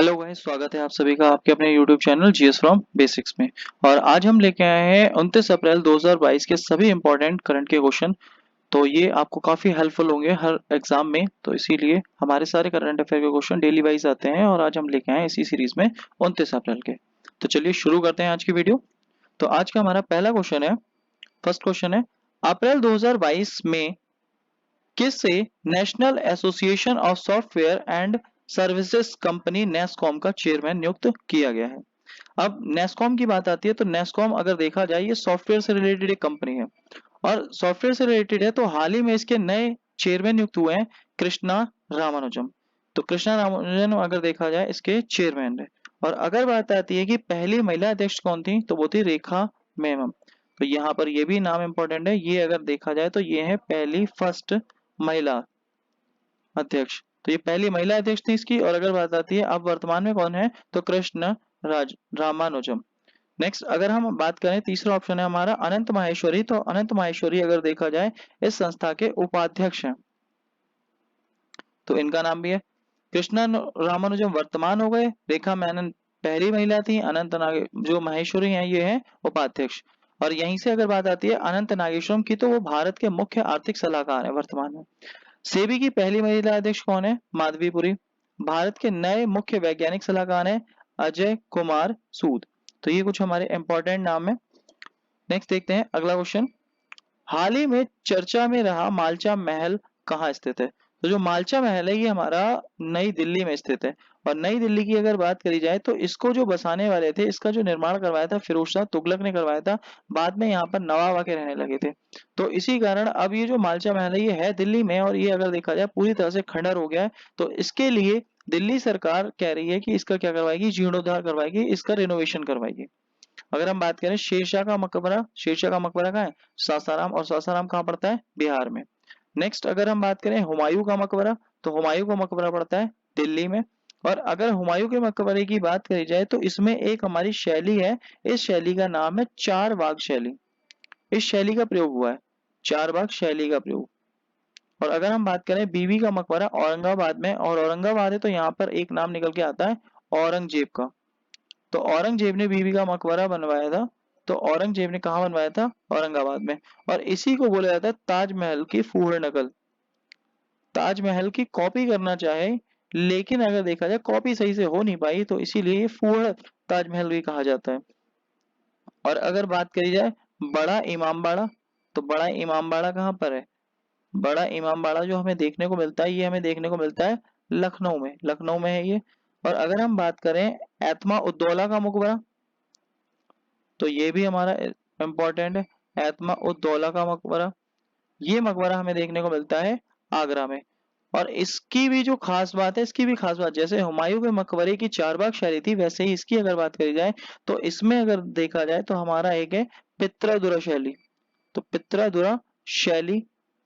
Hello guys, स्वागत है आप सभी का आपके अपने YouTube channel GS from basics में। और आज हम लेके आए हैं 29 अप्रैल 2022 के सभी इंपॉर्टेंट करंट के क्वेश्चन। तो ये आपको काफ़ी हेल्पफुल होंगे हर एग्जाम में, तो इसीलिए हमारे सारे करंट अफेयर के क्वेश्चन डेली वाइज आते हैं और आज हम लेके आए हैं इसी सीरीज में 29 अप्रैल के। तो चलिए शुरू करते हैं आज की वीडियो। तो आज का हमारा पहला क्वेश्चन है, फर्स्ट क्वेश्चन है, अप्रैल 2022 में किसे national association of software and services company NASSCOM का चेयरमैन नियुक्त किया गया है। अब नेस्कॉम की बात आती है तो नेस्कॉम अगर देखा जाए ये सॉफ्टवेयर से रिलेटेड एक कंपनी है और सॉफ्टवेयर से रिलेटेड है, तो हाल ही में इसके नए चेयरमैन नियुक्त हुए हैं कृष्णा रामानुजम। तो कृष्णा रामानुजम अगर देखा जाए इसके चेयरमैन है। और अगर बात आती है कि पहली महिला अध्यक्ष कौन थी, तो वो थी रेखा मेमन। तो यहाँ पर ये भी नाम इंपॉर्टेंट है, ये अगर देखा जाए तो ये है पहली फर्स्ट महिला अध्यक्ष। तो ये पहली महिला अध्यक्ष थी इसकी। और अगर बात आती है अब वर्तमान में कौन है, तो कृष्ण राज रामानुजम। नेक्स्ट अगर हम बात करें, तीसरा ऑप्शन है हमारा अनंत माहेश्वरी। तो अनंत माहेश्वरी अगर देखा जाए इस संस्था के उपाध्यक्ष हैं, तो इनका नाम भी है। कृष्णा रामानुजम वर्तमान हो गए, रेखा मेनन पहली महिला थी, अनंत नागे जो माहेश्वरी हैं ये है उपाध्यक्ष। और यहीं से अगर बात आती है अनंत नागेश्वरम की, तो वो भारत के मुख्य आर्थिक सलाहकार है वर्तमान में। सेबी की पहली महिला अध्यक्ष कौन है, माधवीपुरी। भारत के नए मुख्य वैज्ञानिक सलाहकार हैं अजय कुमार सूद। तो ये कुछ हमारे इंपॉर्टेंट नाम है। नेक्स्ट देखते हैं अगला क्वेश्चन, हाल ही में चर्चा में रहा मालचा महल कहाँ स्थित है। तो जो मालचा महल है ये हमारा नई दिल्ली में स्थित है। और नई दिल्ली की अगर बात करी जाए तो इसको जो बसाने वाले थे, इसका जो निर्माण करवाया था फिरोज शाह तुगलक ने करवाया था। बाद में यहाँ पर नवाब आके रहने लगे थे। तो इसी कारण अब ये जो मालचा महल है ये है दिल्ली में, और ये अगर देखा जाए पूरी तरह से खंडर हो गया है। तो इसके लिए दिल्ली सरकार कह रही है कि इसका क्या करवाएगी, जीर्णोद्धार करवाएगी, इसका रिनोवेशन करवाएगी। अगर हम बात करें शेरशाह का मकबरा, शेरशाह का मकबरा कहाँ है, सासाराम। और सासाराम कहाँ पड़ता है, बिहार में। नेक्स्ट अगर हम बात करें हुमायूं का मकबरा, तो हुमायूं का मकबरा पड़ता है दिल्ली में। और अगर हुमायूं के मकबरे की बात करी जाए तो इसमें एक हमारी शैली है, इस शैली का नाम है चार बाग शैली। इस शैली का प्रयोग हुआ है, चार बाग शैली का प्रयोग। और अगर हम बात करें बीबी का मकबरा औरंगाबाद में, और औरंगाबाद है तो यहाँ पर एक नाम निकल के आता है औरंगजेब का। तो औरंगजेब ने बीबी का मकबरा बनवाया था। तो औरंगजेब ने कहाँ बनवाया था, औरंगाबाद में। और इसी को बोला जाता है ताजमहल की फूहड़ नकल। ताजमहल की कॉपी करना चाहे, लेकिन अगर देखा जाए कॉपी सही से हो नहीं पाई, तो इसीलिए ये फूहड़ ताजमहल भी कहा जाता है। और अगर बात करी जाए बड़ा इमामबाड़ा, तो बड़ा इमामबाड़ा कहाँ पर है, बड़ा इमामबाड़ा जो हमें देखने को मिलता है ये हमें देखने को मिलता है लखनऊ में, लखनऊ में है ये। और अगर हम बात करें एतमा उद्दौला का मकबरा, तो ये भी हमारा इम्पोर्टेंट है, एतमा उद दौला का मकबरा। ये मकबरा हमें देखने को मिलता है आगरा में। और इसकी भी जो खास बात है, इसकी भी खास बात, जैसे हुमायूं के मकबरे की चारबाग शैली थी, वैसे ही इसकी अगर बात करी जाए तो इसमें अगर देखा जाए तो हमारा एक है पित्रादुरा शैली। तो पित्रादुरा शैली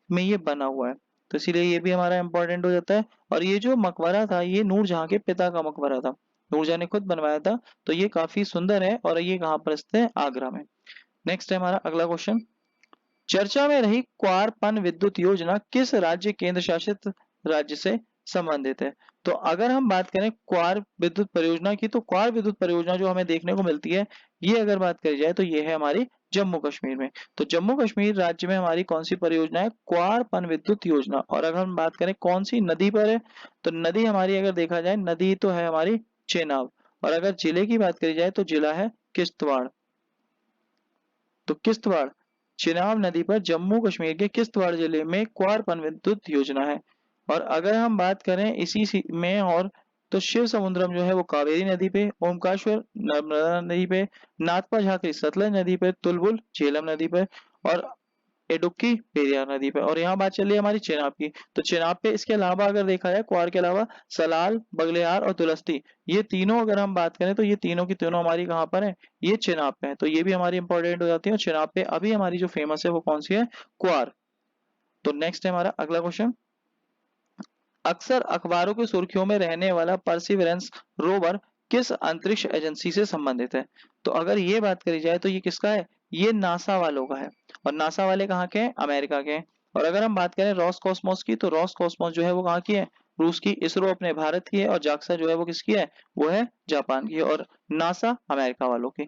में ये बना हुआ है, तो इसीलिए ये भी हमारा इंपॉर्टेंट हो जाता है। और ये जो मकबरा था ये नूरजहां के पिता का मकबरा था, नूरजहां ने खुद बनवाया था। तो ये काफी सुंदर है और ये कहाँ पर स्थित है, आगरा में। नेक्स्ट है हमारा अगला क्वेश्चन, चर्चा में रही क्वार पन विद्युत योजना किस राज्य केंद्र शासित राज्य से संबंधित है। तो अगर हम बात करें क्वार विद्युत परियोजना की, तो क्वार विद्युत परियोजना जो हमें देखने को मिलती है, ये अगर बात करी जाए तो ये है हमारी जम्मू कश्मीर में। तो जम्मू कश्मीर राज्य में हमारी कौन सी परियोजना है, क्वार पन विद्युत योजना। और अगर हम बात करें कौन सी नदी पर है, तो नदी हमारी अगर देखा जाए, नदी तो है हमारी चेनाब। और अगर जिले की बात करी जाए तो जिला है किश्तवाड़। तो किश्तवाड़, चिनाब नदी पर जम्मू कश्मीर के किश्तवाड़ जिले में क्वार पन विद्युत योजना है। और अगर हम बात करें में, और तो शिव समुद्रम जो है वो कावेरी नदी पे, ओमकारेश्वर नर्मदा नदी पे, नाथपा झाकरी सतलज नदी पे, तुलबुल झेलम नदी पे, और इडुक्की पेरियार नदी पे। और यहाँ बात चल रही है हमारी चेनाब की। तो चेनाब पे इसके अलावा अगर देखा जाए क्वार के अलावा सलाल, बगलेहार और दुलस्ती, ये तीनों अगर हम बात करें तो ये तीनों की तीनों हमारी कहाँ पर है, ये चेनाब पे है। तो ये भी हमारी इंपॉर्टेंट हो जाती है। और चेनाब पे अभी हमारी जो फेमस है वो कौन सी है, क्वार। तो नेक्स्ट है हमारा अगला क्वेश्चन, अक्सर अखबारों की सुर्खियों में रहने वाला परसिवरेंस रोवर किस अंतरिक्ष एजेंसी से संबंधित है। तो अगर ये बात करी जाए तो ये किसका है, ये नासा वालों का है। और नासा वाले कहाँ के हैं, अमेरिका के हैं। और अगर हम बात करें रॉस कॉस्मोस की, तो रॉस कॉस्मोस जो है वो कहाँ की है, रूस की, इसरो अपने भारत की है और जाक्सा जो है वो किसकी है, वो है जापान की है, और नासा अमेरिका वालों की।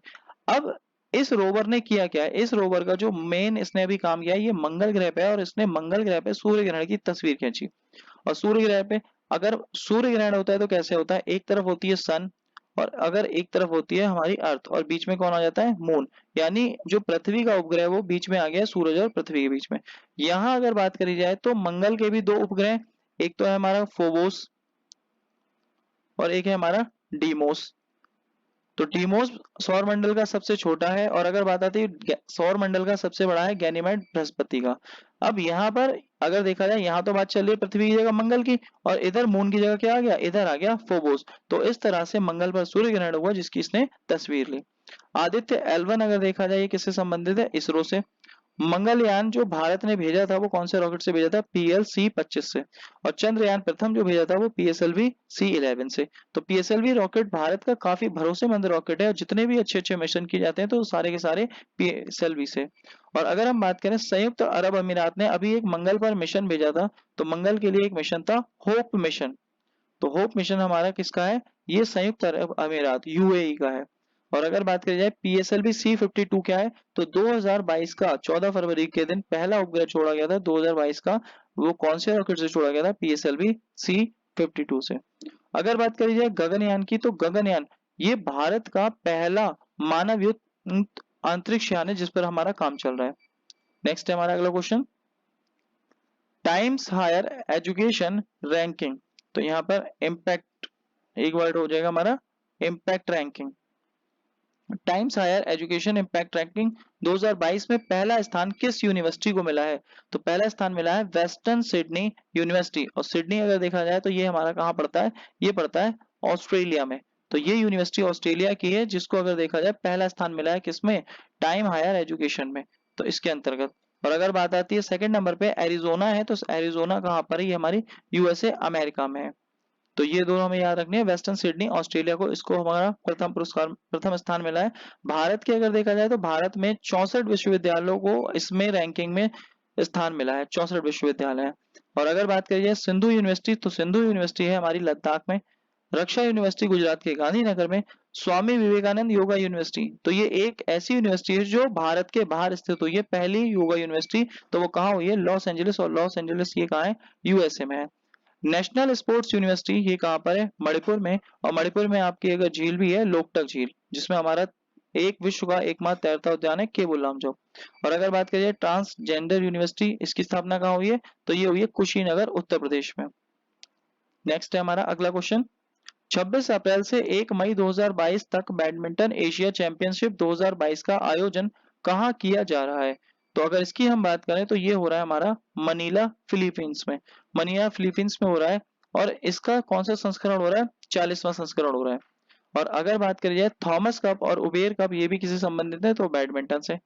अब इस रोवर ने किया क्या है, इस रोवर का जो मेन इसने अभी काम किया है, ये मंगल ग्रह पे है और इसने मंगल ग्रह पे सूर्य ग्रहण की तस्वीर खींची। और सूर्य ग्रह पे अगर सूर्य ग्रहण होता है तो कैसे होता है, एक तरफ होती है सन और अगर एक तरफ होती है हमारी अर्थ और बीच में कौन आ जाता है, मून। यानी जो पृथ्वी का उपग्रह है वो बीच में आ गया है सूरज और पृथ्वी के बीच में। यहाँ अगर बात करी जाए तो मंगल के भी दो उपग्रह, एक तो है हमारा फोबोस और एक है हमारा डीमोस। तो डीमोस सौर मंडल का सबसे छोटा है और अगर बात आती है सौर मंडल का सबसे बड़ा है गैनीमेड बृहस्पति का। अब यहाँ पर अगर देखा जाए, यहाँ तो बात चल रही है पृथ्वी की जगह मंगल की और इधर मून की जगह क्या आ गया, इधर आ गया फोबोस। तो इस तरह से मंगल पर सूर्य ग्रहण हुआ जिसकी इसने तस्वीर ली। आदित्य L1 अगर देखा जाए ये किससे संबंधित है, इसरो से। मंगलयान जो भारत ने भेजा था वो कौन से रॉकेट से भेजा था, PLC-25 से। और चंद्रयान प्रथम जो भेजा था वो PSLV-C11 से। तो PSLV रॉकेट भारत का काफी भरोसेमंद रॉकेट है और जितने भी अच्छे अच्छे मिशन किए जाते हैं तो सारे के सारे PSLV से। और अगर हम बात करें संयुक्त अरब अमीरात ने अभी एक मंगल पर मिशन भेजा था, तो मंगल के लिए एक मिशन था होप मिशन। तो होप मिशन हमारा किसका है, ये संयुक्त अरब अमीरात UAE का है। और अगर बात करी जाए PSLV-C52 क्या है, तो 2022 का 14 फरवरी के दिन पहला उपग्रह छोड़ा गया था 2022 का। वो कौन से रॉकेट से छोड़ा गया था, PSLV-C52 से। अगर बात करी जाए गगनयान की, तो गगनयान ये भारत का पहला मानवयुक्त अंतरिक्ष यान है जिस पर हमारा काम चल रहा है। नेक्स्ट है हमारा अगला question, Times Higher Education ranking. तो यहाँ पर इम्पैक्ट एक वर्ड हो जाएगा हमारा, impact ranking. Times Higher Education impact ranking 2022 में पहला स्थान किस यूनिवर्सिटी को मिला है, तो पहला स्थान मिला है वेस्टर्न सिडनी यूनिवर्सिटी। और सिडनी अगर देखा जाए तो ये हमारा कहाँ पड़ता है, ये पड़ता है ऑस्ट्रेलिया में। तो ये यूनिवर्सिटी ऑस्ट्रेलिया की है जिसको अगर देखा जाए पहला स्थान मिला है किसमें, टाइम हायर एजुकेशन में, तो इसके अंतर्गत। और अगर बात आती है सेकंड नंबर पे एरिजोना है, तो एरिजोना कहाँ पर है, ये हमारी USA अमेरिका में है। तो ये दोनों हमें याद रखनी है, वेस्टर्न सिडनी ऑस्ट्रेलिया को, इसको हमारा प्रथम स्थान मिला है। भारत के अगर देखा जाए तो भारत में 64 विश्वविद्यालयों को इसमें रैंकिंग में स्थान मिला है, 64 विश्वविद्यालय है। और अगर बात करी जाए सिंधु यूनिवर्सिटी, तो सिंधु यूनिवर्सिटी है हमारी लद्दाख में। रक्षा यूनिवर्सिटी गुजरात के गांधीनगर में। स्वामी विवेकानंद योगा यूनिवर्सिटी, तो ये एक ऐसी यूनिवर्सिटी है जो भारत के बाहर स्थित हुई है, पहली योगा यूनिवर्सिटी। तो वो कहाँ हुई है, लॉस एंजलिस, और लॉस एंजलिस ये कहाँ है, USA में है। नेशनल स्पोर्ट्स यूनिवर्सिटी ये कहाँ पर है, मणिपुर में। और मणिपुर में आपकी अगर झील भी है, लोकटक झील, जिसमें हमारा एक विश्व का एकमात्र तैरता उद्यान है केबुल लामजो। और अगर बात करिए ट्रांसजेंडर यूनिवर्सिटी, इसकी स्थापना कहाँ हुई है, तो ये हुई है कुशीनगर उत्तर प्रदेश में। नेक्स्ट है हमारा अगला क्वेश्चन, 26 अप्रैल से 1 मई 2022 तक बैडमिंटन एशिया चैंपियनशिप 2022 का आयोजन कहाँ किया जा रहा है। तो अगर इसकी हम बात करें तो ये हो रहा है हमारा मनीला फिलीपींस में, मनीला फिलीपींस में हो रहा है। और इसका कौन सा संस्करण हो रहा है, 40वां संस्करण हो रहा है। और अगर बात करी जाए थॉमस कप और उबेर कप, ये भी किसी संबंधित है, तो बैडमिंटन से।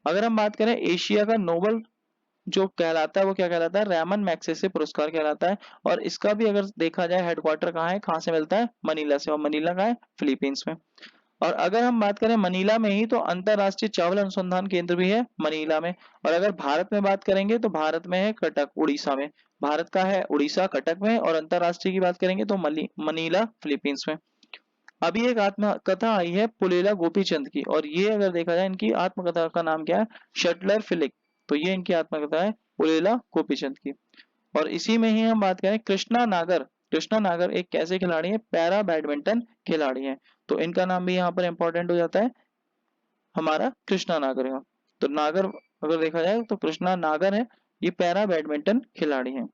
अगर हम बात करें एशिया का नोबल जो कहलाता है वो क्या कहलाता है, रेमन मैग्सेसे पुरस्कार कहलाता है। और इसका भी अगर देखा जाए हेडक्वार्टर कहाँ है, कहाँ से मिलता है, मनीला से। और मनीला कहाँ है, फिलीपींस में। और अगर हम बात करें मनीला में ही, तो अंतरराष्ट्रीय चावल अनुसंधान केंद्र भी है मनीला में। और अगर भारत में बात करेंगे तो भारत में है कटक, उड़ीसा में। भारत का है उड़ीसा कटक में। और अंतरराष्ट्रीय की बात करेंगे तो मनीला फिलीपींस में। अभी एक आत्मकथा आई है पुलेला गोपीचंद की, और ये अगर देखा जाए इनकी आत्मकथा का नाम क्या है, शटलर फिलिक। तो ये इनकी आत्मकथा है पुलेला गोपीचंद की। और इसी में ही हम बात करें कृष्णा नागर, कृष्णा नागर एक कैसे खिलाड़ी है, पैरा बैडमिंटन खिलाड़ी है। तो इनका नाम भी यहाँ पर इंपॉर्टेंट हो जाता है हमारा कृष्णा नागर का। तो नागर अगर देखा जाए तो कृष्णा नागर है, ये पैरा बैडमिंटन खिलाड़ी है।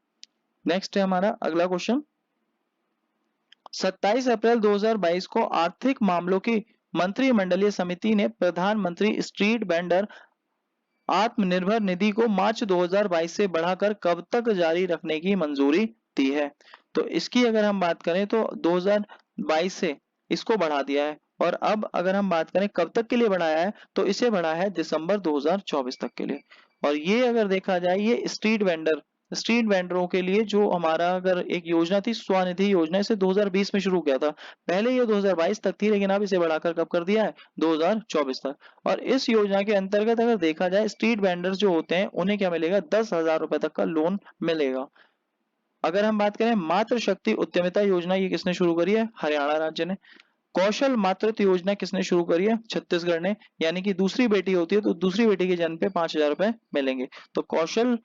नेक्स्ट है हमारा अगला क्वेश्चन, 27 अप्रैल 2022 को आर्थिक मामलों की मंत्रिमंडलीय समिति ने प्रधानमंत्री स्ट्रीट वेंडर आत्मनिर्भर निधि को मार्च 2022 से बढ़ाकर कब तक जारी रखने की मंजूरी दी है। तो इसकी अगर हम बात करें तो 2022 से इसको बढ़ा दिया है। और अब अगर हम बात करें कब तक के लिए बढ़ाया है, तो इसे बढ़ाया है दिसंबर 2024 तक के लिए। और ये अगर देखा जाए ये स्ट्रीट वेंडरों के लिए जो हमारा अगर एक योजना थी स्वनिधि योजना, इसे 2020 में शुरू किया था। पहले ये 2022 तक थी लेकिन अब इसे बढ़ाकर कब कर दिया है, 2024 तक। और इस योजना के अंतर्गत अगर देखा जाए स्ट्रीट वेंडर्स जो होते हैं उन्हें क्या मिलेगा, 10,000 रुपए तक का लोन मिलेगा। अगर हम बात करें मातृ शक्ति उद्यमिता योजना, ये किसने शुरू करी है? हरियाणा राज्य ने। कौशल मातृत्व योजना किसने शुरू करी है? छत्तीसगढ़ ने। यानी कि दूसरी बेटी होती है तो दूसरी बेटी के जन्म पे 5,000 रुपए मिलेंगे। तो कौशल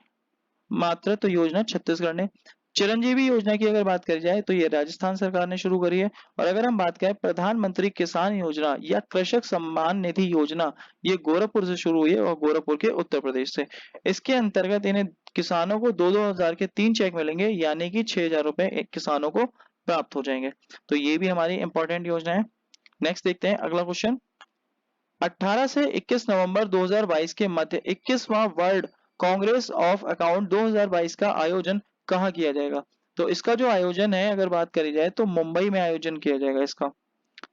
मातृत्व योजना छत्तीसगढ़ ने। चिरंजीवी योजना की अगर बात करी जाए तो ये राजस्थान सरकार ने शुरू करी है। और अगर हम बात करें प्रधानमंत्री किसान योजना या कृषक सम्मान निधि योजना, ये गोरखपुर से शुरू हुई है और गोरखपुर के उत्तर प्रदेश से। इसके अंतर्गत इन्हें किसानों को 2-2 हजार के 3 चेक मिलेंगे, यानी कि 6,000 रुपए एक किसानों को प्राप्त हो जाएंगे। तो ये भी हमारी इंपॉर्टेंट योजना है। नेक्स्ट देखते हैं अगला क्वेश्चन। 18 से 21 नवंबर 2022 के मध्य 21वां वर्ल्ड कांग्रेस ऑफ अकाउंट 2022 का आयोजन कहाँ किया जाएगा? तो इसका जो आयोजन है अगर बात करी जाए तो मुंबई में आयोजन किया जाएगा इसका।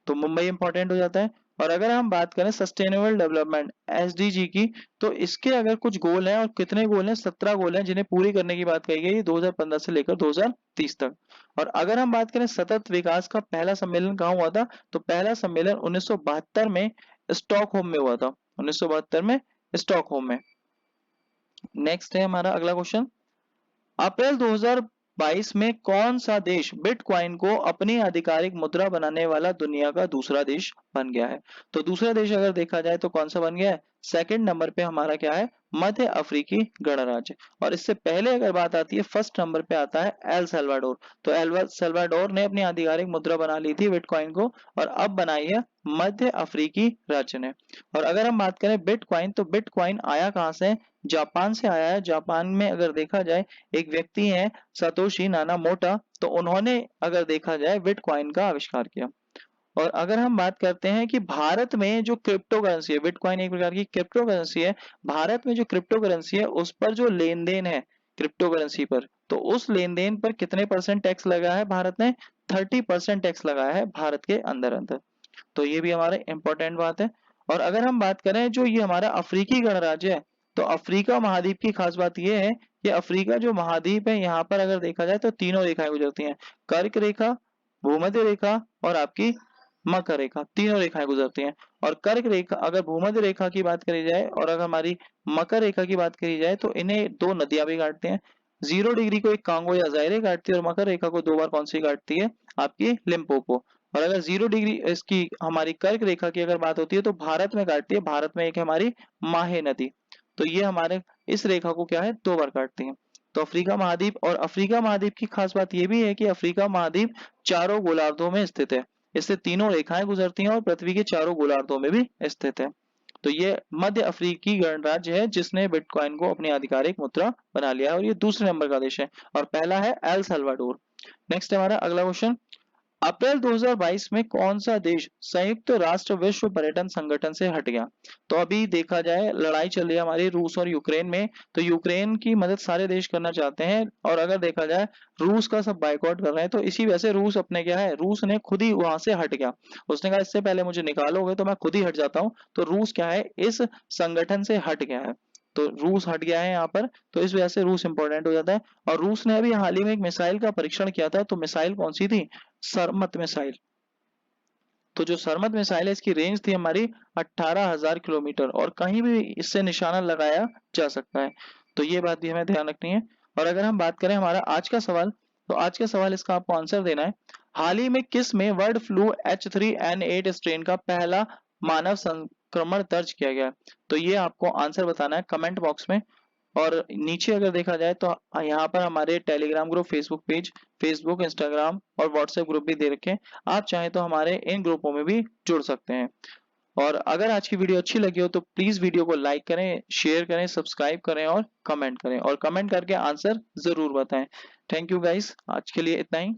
तो मुंबई इंपॉर्टेंट हो जाता है। और अगर हम बात करें सस्टेनेबल डेवलपमेंट एसडीजी की, तो इसके अगर कुछ गोल हैं, और कितने गोल हैं? 17 गोल हैं जिन्हें पूरी करने की बात कही गई 2015 से लेकर 2030 तक। और अगर हम बात करें सतत विकास का पहला सम्मेलन कहाँ हुआ था? तो पहला सम्मेलन 1972 में स्टॉकहोम में हुआ था। 1972 में स्टॉकहोम में। नेक्स्ट है हमारा अगला क्वेश्चन। अप्रैल 2022 में कौन सा देश बिटकॉइन को अपनी आधिकारिक मुद्रा बनाने वाला दुनिया का दूसरा देश बन गया है? तो दूसरा देश अगर देखा जाए तो कौन सा बन गया है? सेकंड नंबर पे हमारा क्या है? मध्य अफ्रीकी गणराज्य। और इससे पहले अगर बात आती है फर्स्ट नंबर पे आता है एल सल्वाडोर। तो एल सल्वाडोर ने अपनी आधिकारिक मुद्रा बना ली थी बिटकॉइन को, और अब बनाई है मध्य अफ्रीकी राज्य ने। और अगर हम बात करें बिटकॉइन, तो बिटकॉइन आया कहां से? जापान से आया है। जापान में अगर देखा जाए एक व्यक्ति है सतोशी नानामोटा, तो उन्होंने अगर देखा जाए बिटकॉइन का आविष्कार किया। और अगर हम बात करते हैं कि भारत में जो क्रिप्टो करेंसी है, बिटकॉइन एक प्रकार की क्रिप्टो करेंसी है, भारत में जो क्रिप्टो करेंसी है उस पर जो लेन देन है क्रिप्टो करेंसी पर, तो उस लेन देन पर कितने परसेंट टैक्स लगा है भारत ने? 30% टैक्स लगाया है भारत के अंदर अंदर। तो ये भी हमारे इंपॉर्टेंट बात है। और अगर हम बात करें जो ये हमारा अफ्रीकी गणराज्य है, तो अफ्रीका महाद्वीप की खास बात ये है कि अफ्रीका जो महाद्वीप है यहाँ पर अगर देखा जाए तो तीनों रेखाएं गुजरती हैं। कर्क रेखा, भूमध्य रेखा और आपकी मकर रेखा, तीनों रेखाएं गुजरती हैं। और कर्क रेखा, अगर भूमध्य रेखा की बात करी जाए और अगर हमारी मकर रेखा की बात करी जाए तो इन्हें दो नदियां भी काटती हैं। 0 डिग्री को एक कांगो या जायरे काटती है, और मकर रेखा को 2 बार कौन सी काटती है? आपकी लिम्पोपो। और अगर 0 डिग्री इसकी हमारी कर्क रेखा की अगर बात होती है तो भारत में काटती है। भारत में एक है हमारी माहे नदी। तो ये हमारे इस रेखा को क्या है? 2 बार काटती है। तो अफ्रीका महाद्वीप, और अफ्रीका महाद्वीप की खास बात ये भी है कि अफ्रीका महाद्वीप चारों गोलार्धों में स्थित है। इससे तीनों रेखाएं गुजरती हैं और पृथ्वी के चारों गोलार्धों में भी स्थित है। तो ये मध्य अफ्रीकी गणराज्य है जिसने बिटकॉइन को अपनी आधिकारिक मुद्रा बना लिया है, और ये दूसरे नंबर का देश है। और पहला है एल सल्वाडोर। नेक्स्ट हमारा अगला क्वेश्चन। अप्रैल 2022 में कौन सा देश संयुक्त राष्ट्र विश्व पर्यटन संगठन से हट गया? तो अभी देखा जाए लड़ाई चल रही है हमारी रूस और यूक्रेन में, तो यूक्रेन की मदद सारे देश करना चाहते हैं, और अगर देखा जाए रूस का सब बाइकआउट कर रहे हैं। तो इसी वजह से रूस अपने क्या है, रूस ने खुद ही वहां से हट गया। उसने कहा इससे पहले मुझे निकालोगे तो मैं खुद ही हट जाता हूं। तो रूस क्या है, इस संगठन से हट गया है। तो रूस हट गया है यहाँ पर, तो इस वजह से रूस इंपॉर्टेंट हो जाता है। और रूस ने अभी हाल ही में एक मिसाइल का परीक्षण किया था। तो मिसाइल कौन सी थी? सरमत मिसाइल। तो जो सरमत मिसाइल है इसकी रेंज थी हमारी 18,000 किलोमीटर, और कहीं भी इससे निशाना लगाया जा सकता है। तो ये बात भी हमें ध्यान रखनी है। और अगर हम बात करें हमारा आज का सवाल, तो आज का सवाल इसका आपको आंसर देना है। हाल ही में किस में बर्ड फ्लू H3N8 स्ट्रेन का पहला मानव संक्रमण दर्ज किया गया? तो ये आपको आंसर बताना है कमेंट बॉक्स में। और नीचे अगर देखा जाए तो यहाँ पर हमारे Telegram group, Facebook page, Facebook, Instagram और व्हाट्सएप ग्रुप भी दे रखे हैं। आप चाहें तो हमारे इन ग्रुपों में भी जुड़ सकते हैं। और अगर आज की वीडियो अच्छी लगी हो तो प्लीज वीडियो को लाइक करें, शेयर करें, सब्सक्राइब करें और कमेंट करें, और कमेंट करके आंसर जरूर बताएं। थैंक यू गाइस, आज के लिए इतना ही।